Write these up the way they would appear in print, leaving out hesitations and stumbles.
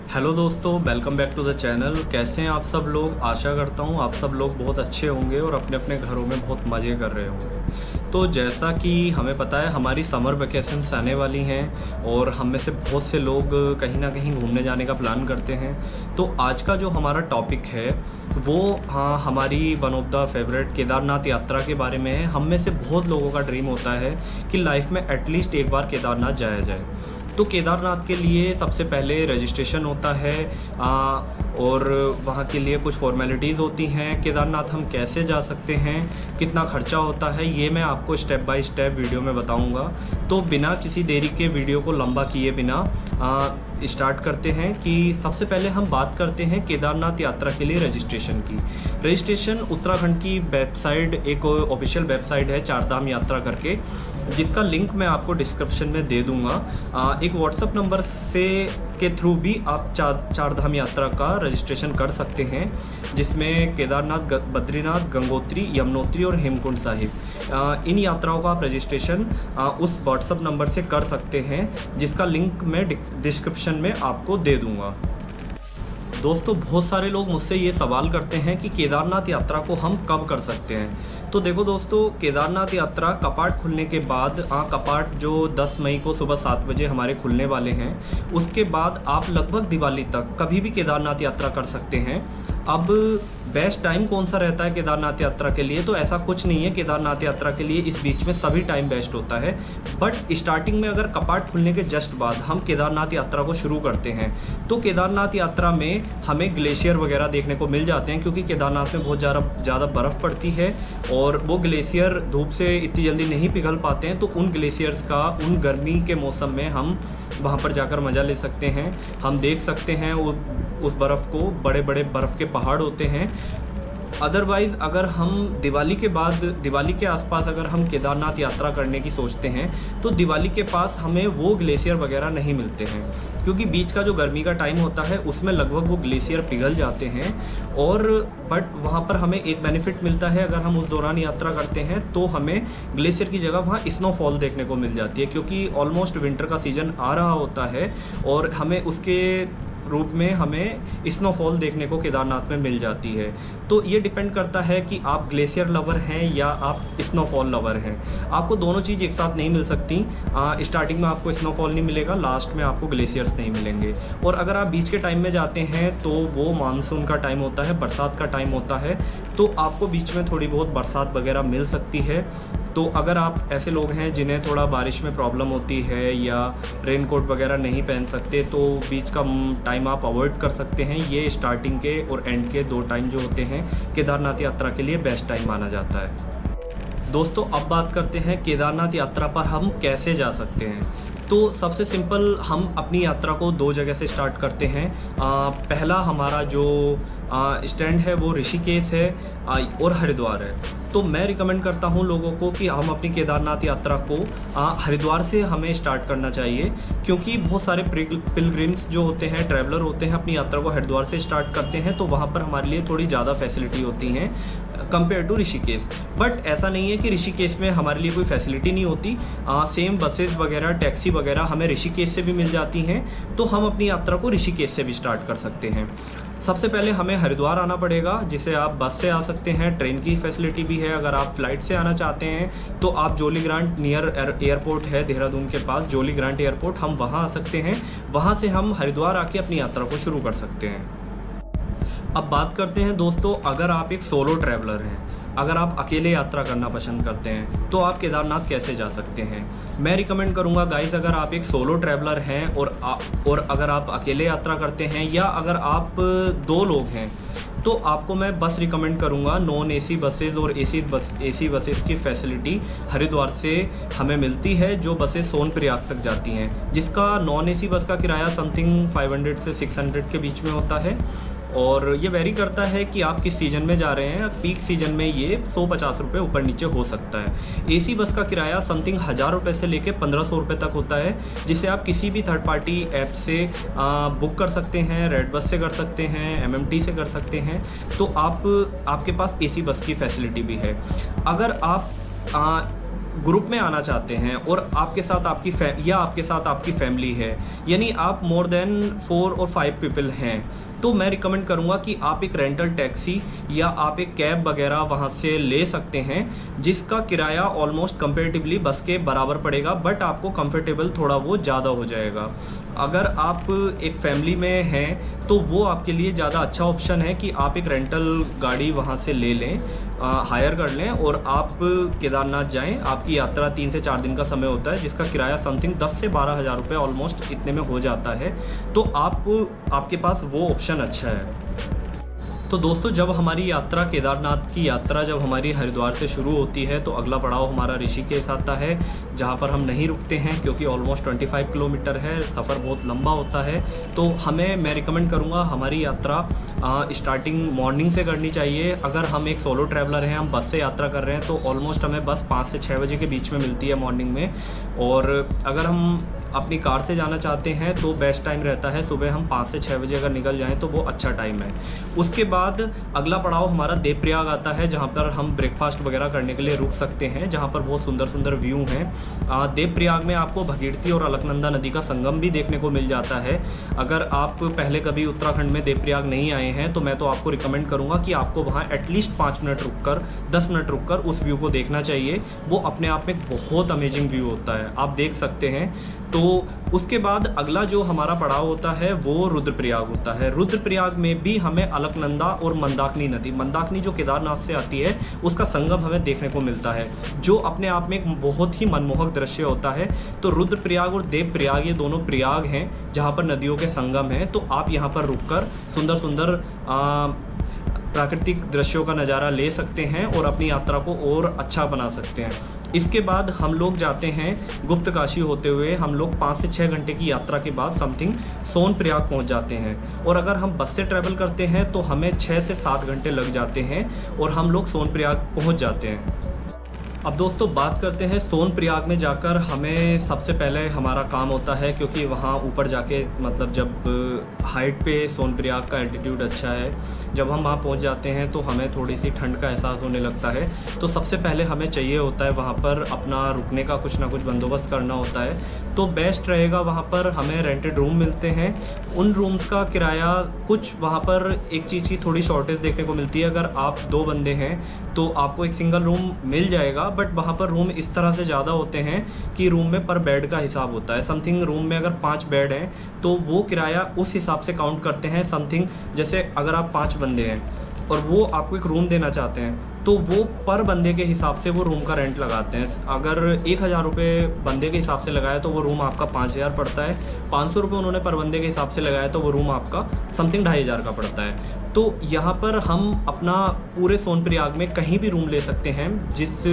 Hello दोस्तों, welcome back to the channel. कैसे हैं आप सब लोग? आशा करता हूँ आप सब लोग बहुत अच्छे होंगे और अपने अपने घरों में बहुत मज़े कर रहे होंगे। तो जैसा कि हमें पता है हमारी समर वेकेशंस आने वाली हैं और हम में से बहुत से लोग कहीं ना कहीं घूमने जाने का प्लान करते हैं। तो आज का जो हमारा टॉपिक है वो हमारी one of the favourite Kedarnath यात्रा के बारे में है। हम में से बहुत लोगों का ड्रीम होता है कि लाइफ में एटलीस्ट एक बार केदारनाथ जाया जाए। तो केदारनाथ के लिए सबसे पहले रजिस्ट्रेशन होता है और वहाँ के लिए कुछ फॉर्मेलिटीज़ होती हैं। केदारनाथ हम कैसे जा सकते हैं, कितना खर्चा होता है, ये मैं आपको स्टेप बाय स्टेप वीडियो में बताऊंगा। तो बिना किसी देरी के वीडियो को लंबा किए बिना स्टार्ट करते हैं कि सबसे पहले हम बात करते हैं केदारनाथ यात्रा के लिए रजिस्ट्रेशन की। रजिस्ट्रेशन उत्तराखंड की वेबसाइट, एक ऑफिशियल वेबसाइट है चारधाम यात्रा करके, जिसका लिंक मैं आपको डिस्क्रिप्शन में दे दूंगा। एक व्हाट्सअप नंबर से के थ्रू भी आप चारधाम यात्रा का रजिस्ट्रेशन कर सकते हैं, जिसमें केदारनाथ, बद्रीनाथ, गंगोत्री, यमुनोत्री और हेमकुंड साहिब, इन यात्राओं का आप रजिस्ट्रेशन उस व्हाट्सअप नंबर से कर सकते हैं, जिसका लिंक मैं डिस्क्रिप्शन में आपको दे दूंगा। दोस्तों, बहुत सारे लोग मुझसे ये सवाल करते हैं कि केदारनाथ यात्रा को हम कब कर सकते हैं। तो देखो दोस्तों, केदारनाथ यात्रा कपाट खुलने के बाद, कपाट जो 10 मई को सुबह 7 बजे हमारे खुलने वाले हैं, उसके बाद आप लगभग दिवाली तक कभी भी केदारनाथ यात्रा कर सकते हैं। अब बेस्ट टाइम कौन सा रहता है केदारनाथ यात्रा के लिए? तो ऐसा कुछ नहीं है, केदारनाथ यात्रा के लिए इस बीच में सभी टाइम बेस्ट होता है। बट स्टार्टिंग में अगर कपाट खुलने के जस्ट बाद हम केदारनाथ यात्रा को शुरू करते हैं तो केदारनाथ यात्रा में हमें ग्लेशियर वगैरह देखने को मिल जाते हैं, क्योंकि केदारनाथ में बहुत ज़्यादा बर्फ़ पड़ती है और वो ग्लेशियर धूप से इतनी जल्दी नहीं पिघल पाते हैं। तो उन ग्लेशियर्स का उन गर्मी के मौसम में हम वहाँ पर जाकर मज़ा ले सकते हैं। हम देख सकते हैं उस बर्फ़ को, बड़े बड़े बर्फ़ के पहाड़ होते हैं। अदरवाइज़ अगर हम दिवाली के बाद, दिवाली के आसपास अगर हम केदारनाथ यात्रा करने की सोचते हैं तो दिवाली के पास हमें वो ग्लेशियर वगैरह नहीं मिलते हैं, क्योंकि बीच का जो गर्मी का टाइम होता है उसमें लगभग वो ग्लेशियर पिघल जाते हैं। और बट वहाँ पर हमें एक बेनिफिट मिलता है, अगर हम उस दौरान यात्रा करते हैं तो हमें ग्लेशियर की जगह वहाँ स्नोफॉल देखने को मिल जाती है, क्योंकि ऑलमोस्ट विंटर का सीज़न आ रहा होता है और हमें उसके रूप में हमें स्नोफॉल देखने को केदारनाथ में मिल जाती है। तो ये डिपेंड करता है कि आप ग्लेशियर लवर हैं या आप स्नोफॉल लवर हैं। आपको दोनों चीज़ एक साथ नहीं मिल सकती। स्टार्टिंग में आपको स्नोफॉल नहीं मिलेगा, लास्ट में आपको ग्लेशियर्स नहीं मिलेंगे। और अगर आप बीच के टाइम में जाते हैं तो वो मानसून का टाइम होता है, बरसात का टाइम होता है, तो आपको बीच में थोड़ी बहुत बरसात वगैरह मिल सकती है। तो अगर आप ऐसे लोग हैं जिन्हें थोड़ा बारिश में प्रॉब्लम होती है या रेनकोट वगैरह नहीं पहन सकते, तो बीच का टाइम आप अवॉइड कर सकते हैं। ये स्टार्टिंग के और एंड के 2 टाइम जो होते हैं केदारनाथ यात्रा के लिए बेस्ट टाइम माना जाता है। दोस्तों, अब बात करते हैं केदारनाथ यात्रा पर हम कैसे जा सकते हैं। तो सबसे सिंपल, हम अपनी यात्रा को 2 जगह से स्टार्ट करते हैं। पहला हमारा जो स्टैंड है वो ऋषिकेश है और हरिद्वार है। तो मैं रिकमेंड करता हूँ लोगों को कि हम अपनी केदारनाथ यात्रा को हरिद्वार से हमें स्टार्ट करना चाहिए, क्योंकि बहुत सारे पिलग्रिम्स जो होते हैं, ट्रैवलर होते हैं, अपनी यात्रा को हरिद्वार से स्टार्ट करते हैं। तो वहाँ पर हमारे लिए थोड़ी ज़्यादा फैसिलिटी होती हैं कंपेयर टू ऋषिकेश। बट ऐसा नहीं है कि ऋषिकेश में हमारे लिए कोई फैसिलिटी नहीं होती। सेम बसेस वगैरह, टैक्सी वगैरह हमें ऋषिकेश से भी मिल जाती हैं, तो हम अपनी यात्रा को ऋषिकेश से भी स्टार्ट कर सकते हैं। सबसे पहले हमें हरिद्वार आना पड़ेगा, जिसे आप बस से आ सकते हैं, ट्रेन की फैसिलिटी भी है। अगर आप फ्लाइट से आना चाहते हैं तो आप जोली ग्रांट नियर एयरपोर्ट है देहरादून के पास, जोली ग्रांट एयरपोर्ट, हम वहाँ आ सकते हैं। वहाँ से हम हरिद्वार आके अपनी यात्रा को शुरू कर सकते हैं। अब बात करते हैं दोस्तों, अगर आप एक सोलो ट्रैवलर हैं, अगर आप अकेले यात्रा करना पसंद करते हैं, तो आप केदारनाथ कैसे जा सकते हैं। मैं रिकमेंड करूंगा गाइस, अगर आप एक सोलो ट्रैवलर हैं और अगर आप अकेले यात्रा करते हैं या अगर आप 2 लोग हैं, तो आपको मैं बस रिकमेंड करूंगा। नॉन एसी बसेज़ और एसी बसेज़ की फैसिलिटी हरिद्वार से हमें मिलती है, जो बसेस सोनप्रयाग तक जाती हैं, जिसका नॉन एसी बस का किराया समथिंग 500 से 600 के बीच में होता है। और ये वेरी करता है कि आप किस सीज़न में जा रहे हैं। पीक सीज़न में ये 150 रुपये ऊपर नीचे हो सकता है। एसी बस का किराया समथिंग 1000 रुपये से लेकर 1500 रुपये तक होता है, जिसे आप किसी भी थर्ड पार्टी ऐप से बुक कर सकते हैं। रेड बस से कर सकते हैं, MMT से कर सकते हैं। तो आपके पास एसी बस की फैसिलिटी भी है। अगर आप ग्रुप में आना चाहते हैं और आपके साथ आपकी फैमिली है, यानी आप मोर देन 4 और 5 पीपल हैं, तो मैं रिकमेंड करूँगा कि आप एक रेंटल टैक्सी या आप एक कैब वगैरह वहाँ से ले सकते हैं, जिसका किराया ऑलमोस्ट कंपेरेटिवली बस के बराबर पड़ेगा, बट आपको कंफर्टेबल थोड़ा वो ज़्यादा हो जाएगा। अगर आप एक फैमिली में हैं तो वो आपके लिए ज़्यादा अच्छा ऑप्शन है कि आप एक रेंटल गाड़ी वहाँ से ले लें, हायर कर लें और आप केदारनाथ जाएं। आपकी यात्रा 3 से 4 दिन का समय होता है, जिसका किराया समथिंग 10 से 12 हज़ार रुपये ऑलमोस्ट इतने में हो जाता है। तो आपके पास वो ऑप्शन अच्छा है। तो दोस्तों, जब हमारी यात्रा केदारनाथ की यात्रा जब हमारी हरिद्वार से शुरू होती है तो अगला पड़ाव हमारा ऋषिकेश आता है, जहाँ पर हम नहीं रुकते हैं क्योंकि ऑलमोस्ट 25 किलोमीटर है, सफ़र बहुत लंबा होता है। तो मैं रिकमेंड करूँगा हमारी यात्रा स्टार्टिंग मॉर्निंग से करनी चाहिए। अगर हम एक सोलो ट्रैवलर हैं, हम बस से यात्रा कर रहे हैं, तो ऑलमोस्ट हमें बस 5 से 6 बजे के बीच में मिलती है मॉर्निंग में। और अगर हम अपनी कार से जाना चाहते हैं तो बेस्ट टाइम रहता है सुबह हम 5 से 6 बजे अगर निकल जाएं तो वो अच्छा टाइम है। उसके बाद अगला पड़ाव हमारा देवप्रयाग आता है, जहां पर हम ब्रेकफास्ट वगैरह करने के लिए रुक सकते हैं, जहां पर बहुत सुंदर सुंदर व्यू हैं। देवप्रयाग में आपको भगीरथी और अलकनंदा नदी का संगम भी देखने को मिल जाता है। अगर आप पहले कभी उत्तराखंड में देवप्रयाग नहीं आए हैं तो मैं तो आपको रिकमेंड करूँगा कि आपको वहाँ एटलीस्ट 5 मिनट रुक कर 10 मिनट रुक कर उस व्यू को देखना चाहिए। वो अपने आप में एक बहुत अमेजिंग व्यू होता है, आप देख सकते हैं। तो उसके बाद अगला जो हमारा पड़ाव होता है वो रुद्रप्रयाग होता है। रुद्रप्रयाग में भी हमें अलकनंदा और मंदाकिनी नदी, मंदाकिनी जो केदारनाथ से आती है, उसका संगम हमें देखने को मिलता है, जो अपने आप में एक बहुत ही मनमोहक दृश्य होता है। तो रुद्रप्रयाग और देवप्रयाग ये दोनों प्रयाग हैं जहाँ पर नदियों के संगम हैं। तो आप यहाँ पर रुककर सुंदर सुंदर प्राकृतिक दृश्यों का नज़ारा ले सकते हैं और अपनी यात्रा को और अच्छा बना सकते हैं। इसके बाद हम लोग जाते हैं गुप्त काशी होते हुए, हम लोग 5 से 6 घंटे की यात्रा के बाद समथिंग सोनप्रयाग पहुंच जाते हैं। और अगर हम बस से ट्रैवल करते हैं तो हमें 6 से 7 घंटे लग जाते हैं और हम लोग सोनप्रयाग पहुंच जाते हैं। अब दोस्तों बात करते हैं सोनप्रयाग में जाकर हमें सबसे पहले हमारा काम होता है, क्योंकि वहाँ ऊपर जाके मतलब जब हाइट पे सोनप्रयाग का एल्टीट्यूड अच्छा है, जब हम वहाँ पहुँच जाते हैं तो हमें थोड़ी सी ठंड का एहसास होने लगता है। तो सबसे पहले हमें चाहिए होता है वहाँ पर अपना रुकने का कुछ ना कुछ बंदोबस्त करना होता है। तो बेस्ट रहेगा, वहाँ पर हमें रेंटेड रूम मिलते हैं। उन रूम्स का किराया कुछ वहाँ पर एक चीज़ की थोड़ी शॉर्टेज देखने को मिलती है। अगर आप 2 बंदे हैं तो आपको एक सिंगल रूम मिल जाएगा, बट वहाँ पर रूम इस तरह से ज़्यादा होते हैं कि रूम में पर बेड का हिसाब होता है। समथिंग रूम में अगर 5 बेड हैं तो वो किराया उस हिसाब से काउंट करते हैं। समथिंग जैसे अगर आप 5 बंदे हैं और वो आपको एक रूम देना चाहते हैं तो वो पर बंदे के हिसाब से वो रूम का रेंट लगाते हैं। अगर 1000 रुपये बंदे के हिसाब से लगाया तो वो रूम आपका 5000 पड़ता है। 500 रुपये उन्होंने पर बंदे के हिसाब से लगाया तो वो रूम आपका समथिंग 2500 का पड़ता है। तो यहाँ पर हम अपना पूरे सोनप्रयाग में कहीं भी रूम ले सकते हैं जिस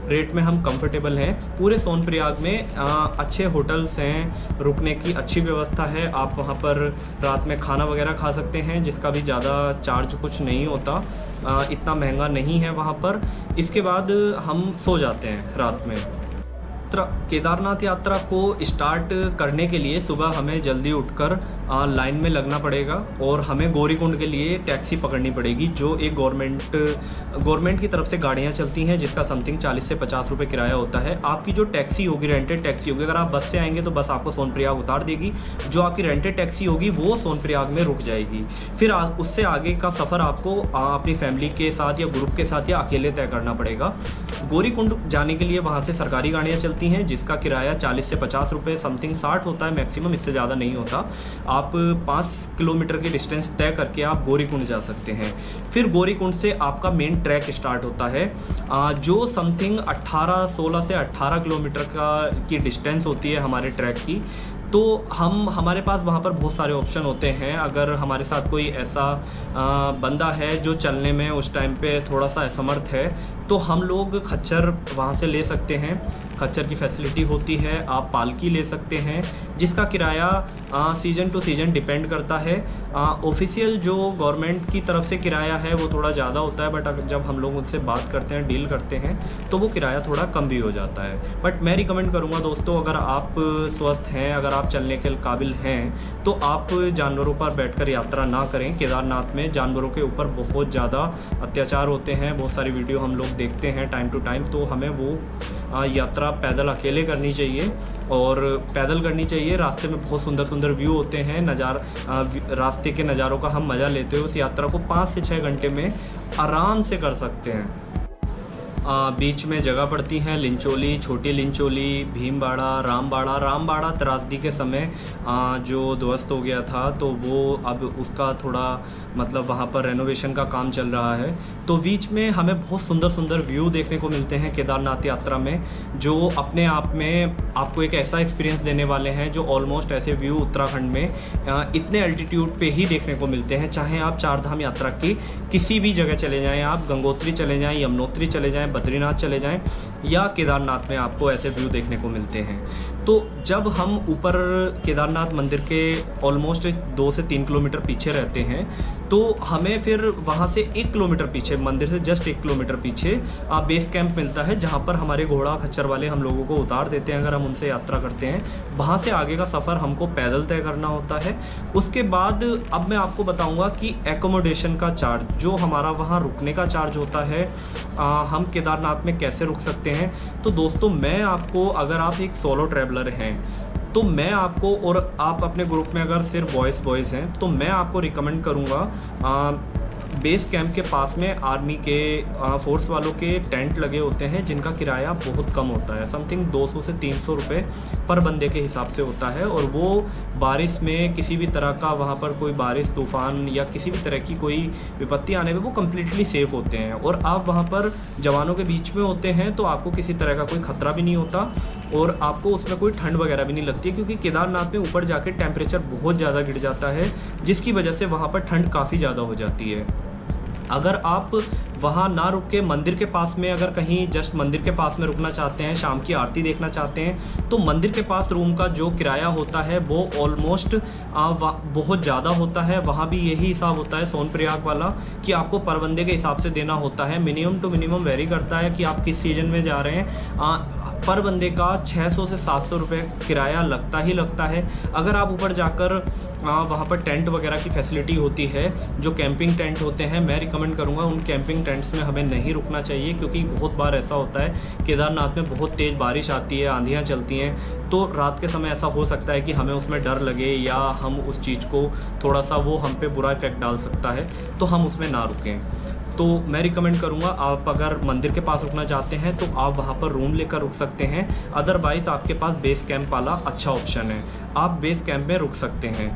रेट में हम कंफर्टेबल हैं। पूरे सोनप्रयाग में अच्छे होटल्स हैं, रुकने की अच्छी व्यवस्था है। आप वहाँ पर रात में खाना वगैरह खा सकते हैं, जिसका भी ज़्यादा चार्ज कुछ नहीं होता, इतना महंगा नहीं है वहाँ पर। इसके बाद हम सो जाते हैं रात में। केदारनाथ यात्रा को स्टार्ट करने के लिए सुबह हमें जल्दी उठकर लाइन में लगना पड़ेगा और हमें गौरीकुंड के लिए टैक्सी पकड़नी पड़ेगी, जो एक गवर्नमेंट की तरफ से गाड़ियां चलती हैं, जिसका समथिंग 40 से 50 रुपये किराया होता है। आपकी जो टैक्सी होगी, रेंटेड टैक्सी होगी, अगर आप बस से आएंगे तो बस आपको सोनप्रयाग उतार देगी। जो आपकी रेंटेड टैक्सी होगी वो सोनप्रयाग में रुक जाएगी। फिर उससे आगे का सफ़र आपको अपनी फैमिली के साथ या ग्रुप के साथ या अकेले तय करना पड़ेगा। गौरीकुंड जाने के लिए वहाँ से सरकारी गाड़ियाँ चलती हैं, जिसका किराया 40 से 50 रुपये समथिंग 60 होता है मैक्सिमम, इससे ज़्यादा नहीं होता। आप 5 किलोमीटर की डिस्टेंस तय करके आप गौरीकुंड जा सकते हैं। फिर गौरीकुंड से आपका मेन ट्रैक स्टार्ट होता है, जो समथिंग 16 से 18 किलोमीटर की डिस्टेंस होती है हमारे ट्रैक की। तो हमारे पास वहाँ पर बहुत सारे ऑप्शन होते हैं। अगर हमारे साथ कोई ऐसा बंदा है जो चलने में उस टाइम पे थोड़ा सा असमर्थ है तो हम लोग खच्चर वहाँ से ले सकते हैं। खच्चर की फैसिलिटी होती है। आप पालकी ले सकते हैं, जिसका किराया सीज़न टू सीज़न डिपेंड करता है। ऑफिशियल जो गवर्नमेंट की तरफ से किराया है वो थोड़ा ज़्यादा होता है, बट जब हम लोग उनसे बात करते हैं, डील करते हैं, तो वो किराया थोड़ा कम भी हो जाता है। बट मैं रिकमेंड करूँगा दोस्तों, अगर आप स्वस्थ हैं, अगर आप चलने के काबिल हैं, तो आप जानवरों पर बैठकर यात्रा ना करें। केदारनाथ में जानवरों के ऊपर बहुत ज़्यादा अत्याचार होते हैं, बहुत सारी वीडियो हम लोग देखते हैं टाइम टू टाइम, तो हमें वो यात्रा पैदल अकेले करनी चाहिए और पैदल करनी चाहिए। रास्ते में बहुत सुंदर सुंदर व्यू होते हैं, रास्ते के नज़ारों का हम मज़ा लेते हुए उस यात्रा को 5 से 6 घंटे में आराम से कर सकते हैं। बीच में जगह पड़ती हैं लिंचोली, छोटी लिंचोली, भीमबाड़ा, रामबाड़ा त्रासदी के समय जो ध्वस्त हो गया था, तो वो अब उसका थोड़ा मतलब वहाँ पर रेनोवेशन का काम चल रहा है। तो बीच में हमें बहुत सुंदर सुंदर व्यू देखने को मिलते हैं केदारनाथ यात्रा में, जो अपने आप में आपको एक ऐसा एक्सपीरियंस देने वाले हैं जो ऑलमोस्ट ऐसे व्यू उत्तराखंड में इतने एल्टीट्यूड पे ही देखने को मिलते हैं। चाहे आप चार धाम यात्रा की किसी भी जगह चले जाएँ, आप गंगोत्री चले जाएँ, यमुनोत्री चले जाएँ, बद्रीनाथ चले जाएं या केदारनाथ में आपको ऐसे व्यू देखने को मिलते हैं। तो जब हम ऊपर केदारनाथ मंदिर के ऑलमोस्ट 2 से 3 किलोमीटर पीछे रहते हैं, तो हमें फिर वहाँ से 1 किलोमीटर पीछे, मंदिर से जस्ट 1 किलोमीटर पीछे बेस कैंप मिलता है, जहाँ पर हमारे घोड़ा खच्चर वाले हम लोगों को उतार देते हैं अगर हम उनसे यात्रा करते हैं। वहाँ से आगे का सफ़र हमको पैदल तय करना होता है। उसके बाद अब मैं आपको बताऊँगा कि एकोमोडेशन का चार्ज, जो हमारा वहाँ रुकने का चार्ज होता है, हम केदारनाथ में कैसे रुक सकते हैं। तो दोस्तों, मैं आपको, अगर आप एक सोलो ट्रैवलर हैं, तो मैं आपको, और आप अपने ग्रुप में अगर सिर्फ बॉयज़ हैं, तो मैं आपको रिकमेंड करूँगा बेस कैंप के पास में आर्मी के फोर्स वालों के टेंट लगे होते हैं, जिनका किराया बहुत कम होता है, समथिंग 200 से 300 रुपये पर बंदे के हिसाब से होता है। और वो बारिश में किसी भी तरह का, वहाँ पर कोई बारिश, तूफ़ान या किसी भी तरह की कोई विपत्ति आने में वो कम्प्लीटली सेफ़ होते हैं। और आप वहाँ पर जवानों के बीच में होते हैं, तो आपको किसी तरह का कोई ख़तरा भी नहीं होता और आपको उसमें कोई ठंड वगैरह भी नहीं लगती, क्योंकि केदारनाथ में ऊपर जाके टेम्परेचर बहुत ज़्यादा गिर जाता है, जिसकी वजह से वहाँ पर ठंड काफ़ी ज़्यादा हो जाती है। अगर आप वहाँ ना रुक के मंदिर के पास में, अगर कहीं जस्ट मंदिर के पास में रुकना चाहते हैं, शाम की आरती देखना चाहते हैं, तो मंदिर के पास रूम का जो किराया होता है वो ऑलमोस्ट बहुत ज़्यादा होता है। वहाँ भी यही हिसाब होता है सोनप्रयाग वाला, कि आपको पर बंदे के हिसाब से देना होता है। मिनिमम टू मिनिमम वेरी करता है कि आप किस सीजन में जा रहे हैं। पर बंदे का 600 से 700 रुपये किराया लगता ही लगता है। अगर आप ऊपर जाकर वहाँ पर टेंट वगैरह की फैसिलिटी होती है, जो कैंपिंग टेंट होते हैं, मैं रिकमेंड करूँगा उन कैंपिंग टेंट्स में हमें नहीं रुकना चाहिए, क्योंकि बहुत बार ऐसा होता है केदारनाथ में बहुत तेज़ बारिश आती है, आंधियाँ चलती हैं, तो रात के समय ऐसा हो सकता है कि हमें उसमें डर लगे या हम उस चीज़ को थोड़ा सा, वो हम पे बुरा इफेक्ट डाल सकता है, तो हम उसमें ना रुकें। तो मैं रिकमेंड करूँगा, आप अगर मंदिर के पास रुकना चाहते हैं तो आप वहाँ पर रूम लेकर रुक सकते हैं। अदरवाइज़ आपके पास बेस कैंप वाला अच्छा ऑप्शन है, आप बेस कैंप में रुक सकते हैं।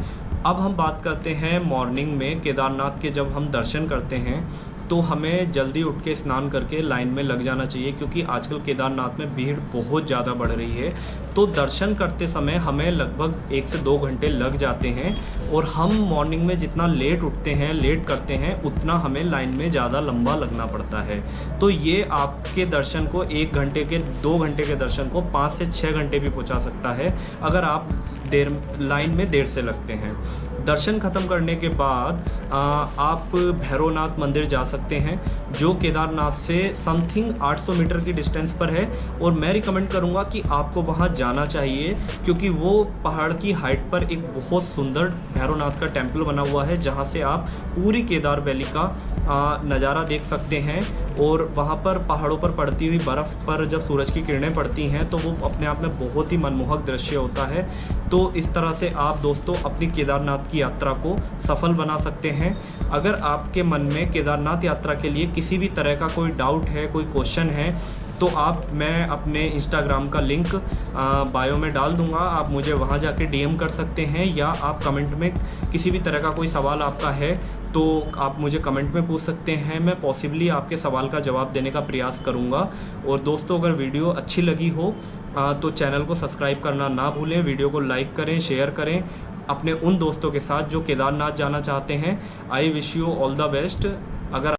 अब हम बात करते हैं मॉर्निंग में केदारनाथ के। जब हम दर्शन करते हैं तो हमें जल्दी उठ के स्नान करके लाइन में लग जाना चाहिए, क्योंकि आजकल केदारनाथ में भीड़ बहुत ज़्यादा बढ़ रही है। तो दर्शन करते समय हमें लगभग 1 से 2 घंटे लग जाते हैं, और हम मॉर्निंग में जितना लेट उठते हैं, लेट करते हैं, उतना हमें लाइन में ज़्यादा लंबा लगना पड़ता है। तो ये आपके दर्शन को 1 घंटे के, 2 घंटे के दर्शन को 5 से 6 घंटे भी पहुँचा सकता है, अगर आप लाइन में देर से लगते हैं। दर्शन ख़त्म करने के बाद आप भैरवनाथ मंदिर जा सकते हैं, जो केदारनाथ से समथिंग 800 मीटर की डिस्टेंस पर है। और मैं रिकमेंड करूंगा कि आपको वहां जाना चाहिए, क्योंकि वो पहाड़ की हाइट पर एक बहुत सुंदर भैरवनाथ का टेम्पल बना हुआ है, जहां से आप पूरी केदार वैली का नज़ारा देख सकते हैं। और वहाँ पर पहाड़ों पर पड़ती हुई बर्फ़ पर जब सूरज की किरणें पड़ती हैं, तो वो अपने आप में बहुत ही मनमोहक दृश्य होता है। तो इस तरह से आप दोस्तों अपनी केदारनाथ की यात्रा को सफल बना सकते हैं। अगर आपके मन में केदारनाथ यात्रा के लिए किसी भी तरह का कोई डाउट है, कोई क्वेश्चन है, तो मैं अपने इंस्टाग्राम का लिंक बायो में डाल दूंगा, आप मुझे वहां जाके डीएम कर सकते हैं, या आप कमेंट में किसी भी तरह का कोई सवाल आपका है तो आप मुझे कमेंट में पूछ सकते हैं। मैं पॉसिबली आपके सवाल का जवाब देने का प्रयास करूंगा। और दोस्तों, अगर वीडियो अच्छी लगी हो तो चैनल को सब्सक्राइब करना ना भूलें, वीडियो को लाइक करें, शेयर करें अपने उन दोस्तों के साथ जो केदारनाथ जाना चाहते हैं। I wish you all the best. अगर